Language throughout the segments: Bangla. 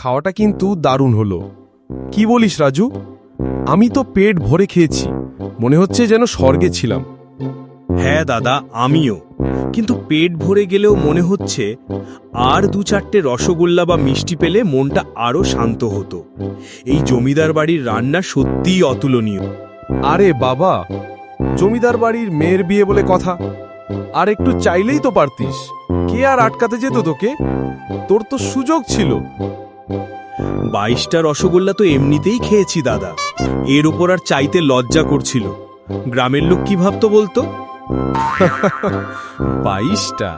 খাওয়াটা কিন্তু দারুণ হলো। কি বলিস রাজু? আমি তো পেট ভরে খেয়েছি, মনে হচ্ছে যেন স্বর্গে ছিলাম। হ্যাঁ দাদা, আমিও। কিন্তু পেট ভরে গেলেও মনে হচ্ছে আর 2-4টে রসগোল্লা বা মিষ্টি পেলে মনটা আরো শান্ত হতো। এই জমিদার বাড়ির রান্না সত্যিই অতুলনীয়। আরে বাবা, জমিদার বাড়ির মেয়ের বিয়ে বলে কথা, আর একটু চাইলেই তো পারতিস। কে আর আটকাতে যেত তোকে? তোর তো সুযোগ ছিল। 22টা রসগোল্লা তো এমনিতেই খেয়েছি দাদা, এর ওপর আর চাইতে লজ্জা করছিল। গ্রামের লোক কি ভাবতো বলতো? 22টা?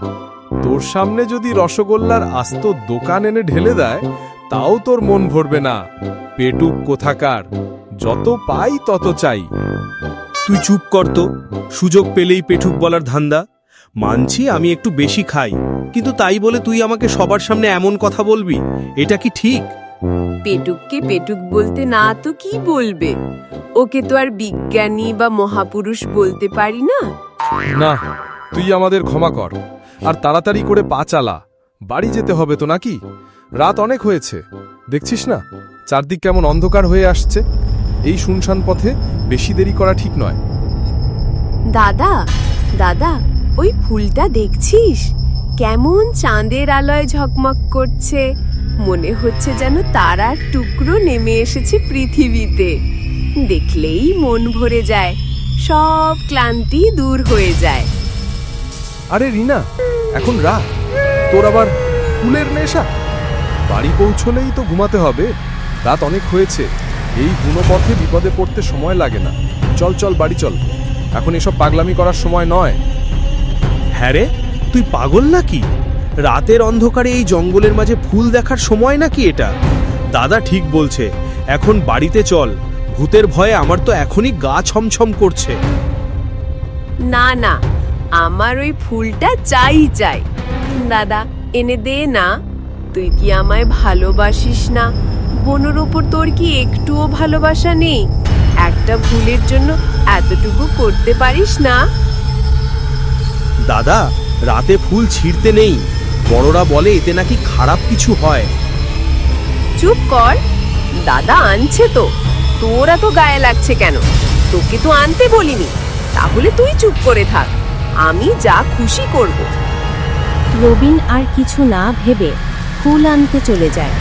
তোর সামনে যদি রসগোল্লার আস্ত দোকান এনে ঢেলে দেয়, তাও তোর মন ভরবে না। পেটুক কোথাকার, যত পাই তত চাই। তুই চুপ কর তো, সুযোগ পেলেই পেটুক বলার ধান্দা। মানছি আমি একটু বেশি খাই, কিন্তু তাই বলে তুই আমাকে সবার সামনে এমন কথা বলবি? এটা কি ঠিক? পেটুককে পেটুক বলতে না তো কি বলবে? ওকে তো আর বিজ্ঞানী বা মহাপুরুষ বলতে পারি না। না, তুই আমাদের ক্ষমা কর, আর তাড়াতাড়ি করে পা চালা। বাড়ি যেতে হবে তো নাকি? রাত অনেক হয়েছে, দেখছিস না চারদিক কেমন অন্ধকার হয়ে আসছে। এই শুনশান পথে বেশি দেরি করা ঠিক নয়। দাদা, দাদা, ওই ফুলটা দেখছিস? কেমন চাঁদের আলোয় ঝকমক করছে। মনে হচ্ছে যেন তারার টুকরো নেমে এসেছে পৃথিবীতে। দেখলেই মন ভরে যায়, সব ক্লান্তি দূর হয়ে যায়। আরে রিনা, এখন রাত, তোর আবার ফুলের নেশা? বাড়ি পৌঁছলেই তো ঘুমাতে হবে। রাত অনেক হয়েছে, এই বুনো পথে বিপদে পড়তে সময় লাগে না। চল চল, বাড়ি চল, এখন এসব পাগলামি করার সময় নয়। হ্যাঁ রে, তুই পাগল নাকি? রাতের অন্ধকারে এই জঙ্গলের মাঝে ফুল দেখার সময় নাকি এটা? দাদা ঠিক বলছে, এখন বাড়িতে চল। ভূতের ভয়ে আমার তো এখনই গা ছমছম করছে। না না, আমার ওই ফুলটা চাই চাই। দাদা, এনে দে না। তুই কি আমায় ভালোবাসিস না? বনুর ওপর তোর কি একটুও ভালোবাসা নেই? একটা ফুলের জন্য এতটুকু করতে পারিস না? দাদা, রাতে ফুল ছিঁড়তে নেই, বড়রা বলে এতে নাকি খারাপ কিছু হয়। চুপ কর। দাদা আনছে তো, তোর এত গায়ে লাগছে কেন? তোকে তো আনতে বলিনি। তাহলে তুই চুপ করে থাক, আমি যা খুশি করব। রবিন আর কিছু না ভেবে ফুল আনতে চলে যায়।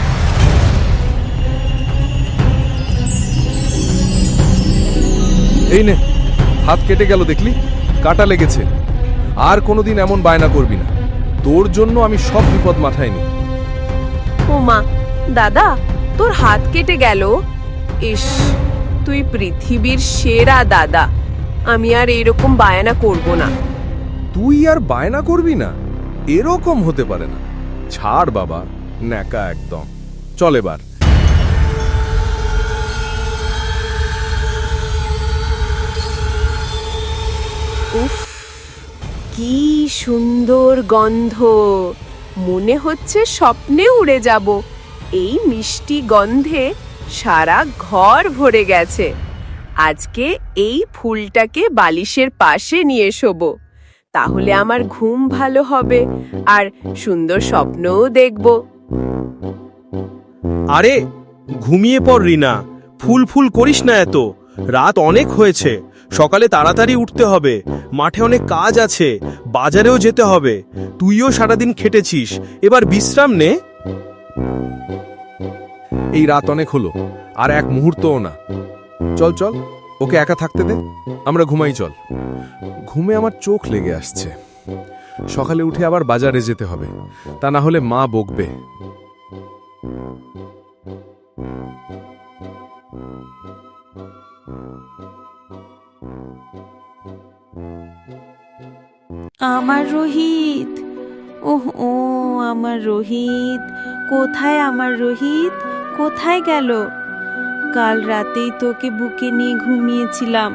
এই নে, হাত কেটে গেল দেখলি? কাটা লেগেছে। আর কোনোদিন এমন বায়না করবি না, তোর জন্য আমি সব বিপদ মাথায় নি। ও মা, দাদা, তোর হাত কেটে গেল? ইস, তুই পৃথিবীর সেরা দাদা। আমি আর এরকম বায়না করব না। তুই আর বায়না করবি না? এরকম হতে পারে না। ছাড় বাবা, ন্যাকা একদম। চল এবার। উফ, কি সুন্দর গন্ধ! মনে হচ্ছে স্বপ্নে উড়ে যাব। এই মিষ্টি গন্ধে সারা ঘর ভরে গেছে। আজকে এই ফুলটাকে বালিশের পাশে নিয়ে শোবো, তাহলে আমার ঘুম ভালো হবে আর সুন্দর স্বপ্নও দেখব। আরে ঘুমিয়ে পড় রিনা, ফুল ফুল করিস না এত। রাত অনেক হয়েছে, সকালে তাড়াতাড়ি উঠতে হবে। মাঠে অনেক কাজ আছে, বাজারেও যেতে হবে। তুইও সারাদিন খেটেছিস, এবার বিশ্রাম নে। এই রাত অনেক হলো, আর এক মুহূর্তও না। চল চল, ওকে একা থাকতে দে, আমরা ঘুমাই চল। ঘুমে আমার চোখ লেগে আসছে। সকালে উঠে আবার বাজারে যেতে হবে, তা না হলে মা বকবে। আমার রোহিত, ওহ ও আমার রোহিত, কোথায় আমার রোহিত? কোথায় গেল? কাল রাতেই তোকে বুকে নিয়ে ঘুমিয়েছিলাম,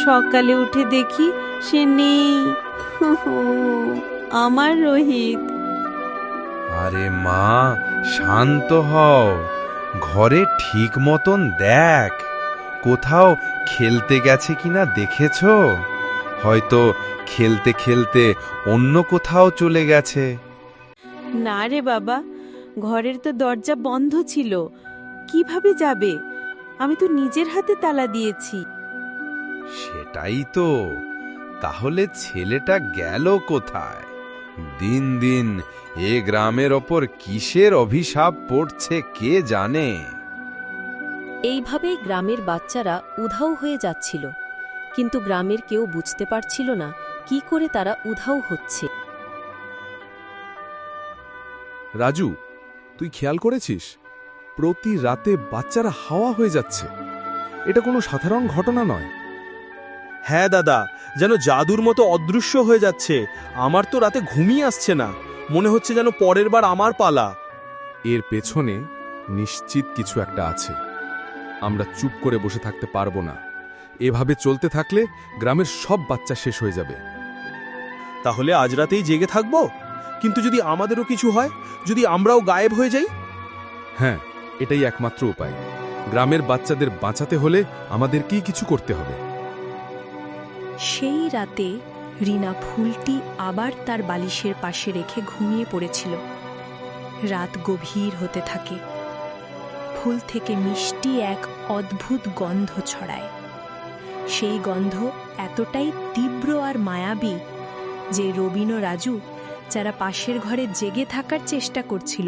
সকালে উঠে দেখি সে নেই। আমার রোহিত। আরে মা, শান্ত হও। ঘরে ঠিক মতন দেখ, কোথাও খেলতে গেছে কিনা দেখেছো? হয়তো খেলতে খেলতে অন্য কোথাও চলে গেছে। না রে বাবা, ঘরের তো দরজা বন্ধ ছিল, কিভাবে যাবে? আমি তো নিজের হাতে তালা দিয়েছি। সেটাই তো, তাহলে ছেলেটা গেল কোথায়? দিন দিন এ গ্রামের ওপর কিসের অভিশাপ পড়ছে কে জানে। এইভাবেই গ্রামের বাচ্চারা উধাও হয়ে যাচ্ছিল, কিন্তু গ্রামের কেউ বুঝতে পারছিল না কি করে তারা উধাও হচ্ছে। রাজু, তুই খেয়াল করেছিস প্রতি রাতে বাচ্চারা হাওয়া হয়ে যাচ্ছে? এটা কোনো সাধারণ ঘটনা নয়। হ্যাঁ দাদা, যেন জাদুর মতো অদৃশ্য হয়ে যাচ্ছে। আমার তো রাতে ঘুমিয়ে আসছে না, মনে হচ্ছে যেন পরের বার আমার পালা। এর পেছনে নিশ্চিত কিছু একটা আছে। আমরা চুপ করে বসে থাকতে পারবো না। এভাবে চলতে থাকলে গ্রামের সব বাচ্চা শেষ হয়ে যাবে। তাহলে আজ রাতেই জেগে থাকবো? কিন্তু যদি আমাদেরও কিছু হয়, যদি আমরাও গায়েব হয়ে যাই? হ্যাঁ, এটাই একমাত্র উপায়। গ্রামের বাচ্চাদের বাঁচাতে হলে আমাদেরকেই কিছু করতে হবে। সেই রাতে রিনা ফুলটি আবার তার বালিশের পাশে রেখে ঘুমিয়ে পড়েছিল। রাত গভীর হতে থাকে। ফুল থেকে মিষ্টি এক অদ্ভুত গন্ধ ছড়ায়। সেই গন্ধ এতটাই তীব্র আর মায়াবী যে রবিন ও রাজু, যারা পাশের ঘরে জেগে থাকার চেষ্টা করছিল,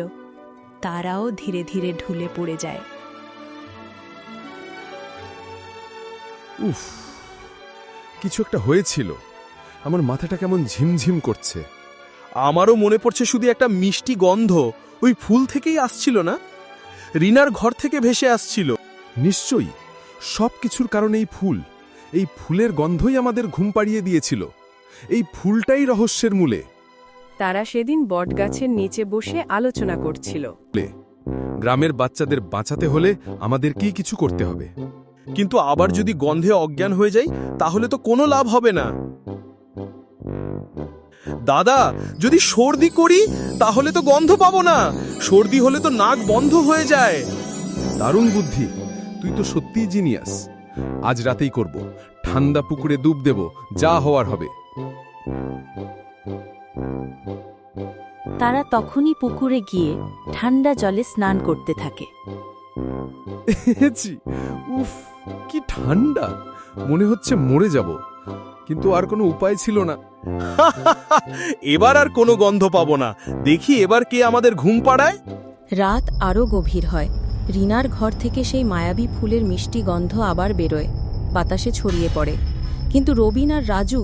তারাও ধীরে ধীরে ঢুলে পড়ে যায়। উফ, কিছু একটা হয়েছিল। আমার মাথাটা কেমন ঝিমঝিম করছে। আমারও মনে পড়ছে শুধু একটা মিষ্টি গন্ধ ওই ফুল থেকেই আসছিল না? রিনার ঘর থেকে ভেসে আসছিল। নিশ্চয়ই সব কিছুর কারণে এই ফুল। এই ফুলের গন্ধই আমাদের ঘুম পাড়িয়ে দিয়েছিল। এই ফুলটাই রহস্যের মূলে। তারা সেদিন বটগাছের নিচে বসে আলোচনা করছিল। গ্রামের বাচ্চাদের বাঁচাতে হলে আমাদেরকেই কিছু করতে হবে। কিন্তু আবার যদি গন্ধে অজ্ঞান হয়ে যাই, তাহলে তো কোনো লাভ হবে না। দাদা, যদি সর্দি করি তাহলে তো গন্ধ পাবো না। সর্দি হলে তো নাক বন্ধ হয়ে যায়। দারুণ বুদ্ধি, তুই তো সত্যিই জিনিয়াস। আজ রাতেই করব। ঠান্ডা পুকুরে ডুব দেব, যা হওয়ার হবে। তারা তখনই পুকুরে গিয়ে ঠান্ডা জলে স্নান করতে থাকে। উফ, কি ঠান্ডা! মনে হচ্ছে মরে যাব, কিন্তু আর কোনো উপায় ছিল না। এবার আর কোনো গন্ধ পাবো না। দেখি এবার কে আমাদের ঘুম পাড়ায়। রাত আরও গভীর হয়। রিনার ঘর থেকে সেই মায়াবী ফুলের মিষ্টি গন্ধ আবার বেরোয়, বাতাসে ছড়িয়ে পড়ে। কিন্তু রবিন আর রাজু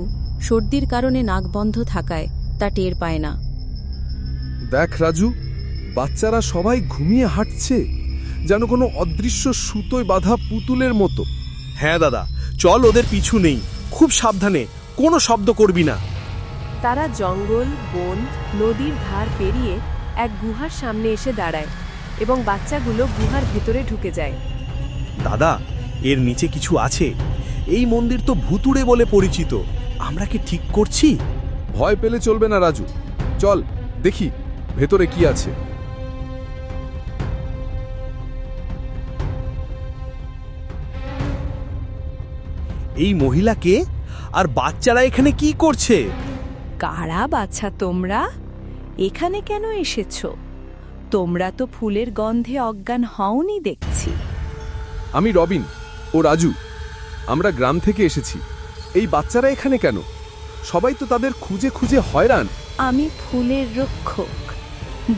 সর্দির কারণে নাক বন্ধ থাকায় তা টের পায় না। দেখ রাজু, বাচ্চারা সবাই ঘুমিয়ে হাঁটছে, যেন কোনো অদৃশ্য সুতোয় বাঁধা পুতুলের মতো। হ্যাঁ দাদা, চল ওদের পিছু নেই। খুব সাবধানে, কোনো শব্দ করবি না। তারা জঙ্গল, বন, নদীর ধার পেরিয়ে এক গুহার সামনে এসে দাঁড়ায় এবং বাচ্চাগুলো গুহার ভেতরে ঢুকে যায়। দাদা, এর নিচে কিছু আছে। এই মন্দির তো ভুতুড়ে বলে পরিচিত। আমরা কি ঠিক করছি? ভয় পেলে চলবে না রাজু, চল দেখি ভেতরে কি আছে। এই মহিলা কে? আর বাচ্চারা এখানে কি করছে? কারা বাচ্চা তোমরা? এখানে কেন এসেছো? তোমরা তো ফুলের গন্ধে অজ্ঞান হওনি দেখছি। আমি রবিন ও রাজু, আমরা গ্রাম থেকে এসেছি। এই বাচ্চারা এখানে কেন? সবাই তো তাদের খুঁজে খুঁজে হয়রান। আমি ফুলের রক্ষক।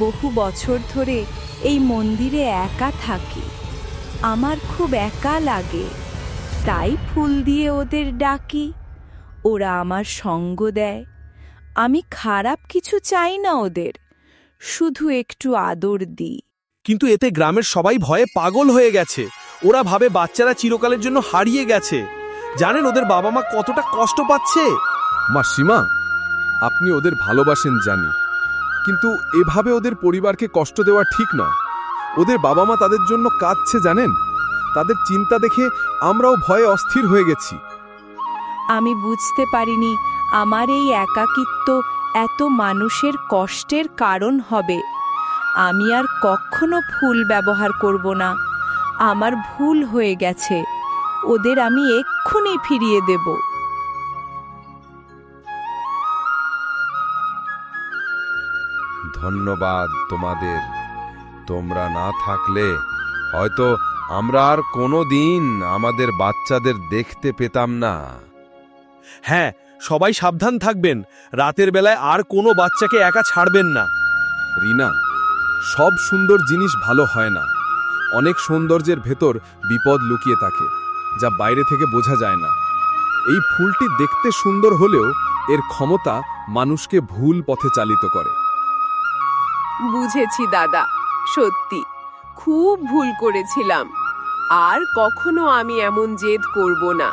বহু বছর ধরে এই মন্দিরে একা থাকি। আমার খুব একা লাগে, তাই ফুল দিয়ে ওদের ডাকি। ওরা আমার সঙ্গ দেয়। আমি খারাপ কিছু চাই না ওদের, শুধু একটু আদর দিই। কিন্তু এতে গ্রামের সবাই ভয়ে পাগল হয়ে গেছে। ওরা ভাবে বাচ্চারা চিরকালের জন্য হারিয়ে গেছে। জানেন ওদের বাবা মা কতটা কষ্ট পাচ্ছে? মা সীমা, আপনি ওদের ভালোবাসেন জানি, কিন্তু এভাবে ওদের পরিবারকে কষ্ট দেওয়া ঠিক নয়। ওদের বাবা মা তাদের জন্য কাঁদছে জানেন। তাদের চিন্তা দেখে আমরাও ভয়ে অস্থির হয়ে গেছি। আমি বুঝতে পারিনি আমার এই একাকিত্ব এত মানুষের কষ্টের কারণ হবে। আমি আর কখনো ফুল ব্যবহার করব না। আমার ভুল হয়ে গেছে। ওদের আমি এক্ষুনি ফিরিয়ে দেব। ধন্যবাদ তোমাদের। তোমরা না থাকলে হয়তো আমরা আর কোনো দিন আমাদের বাচ্চাদের দেখতে পেতাম না। হ্যাঁ, সবাই সাবধান থাকবেন, রাতের বেলায় আর কোনো বাচ্চাকে একা ছাড়বেন না। রিনা, সব সুন্দর জিনিস ভালো হয় না। অনেক সৌন্দর্যের ভেতর বিপদ লুকিয়ে থাকে, যা বাইরে থেকে বোঝা যায় না। এই ফুলটি দেখতে সুন্দর হলেও এর ক্ষমতা মানুষকে ভুল পথে চালিত করে। বুঝেছি দাদা, সত্যি খুব ভুল করেছিলাম। আর কখনো আমি এমন জেদ করব না।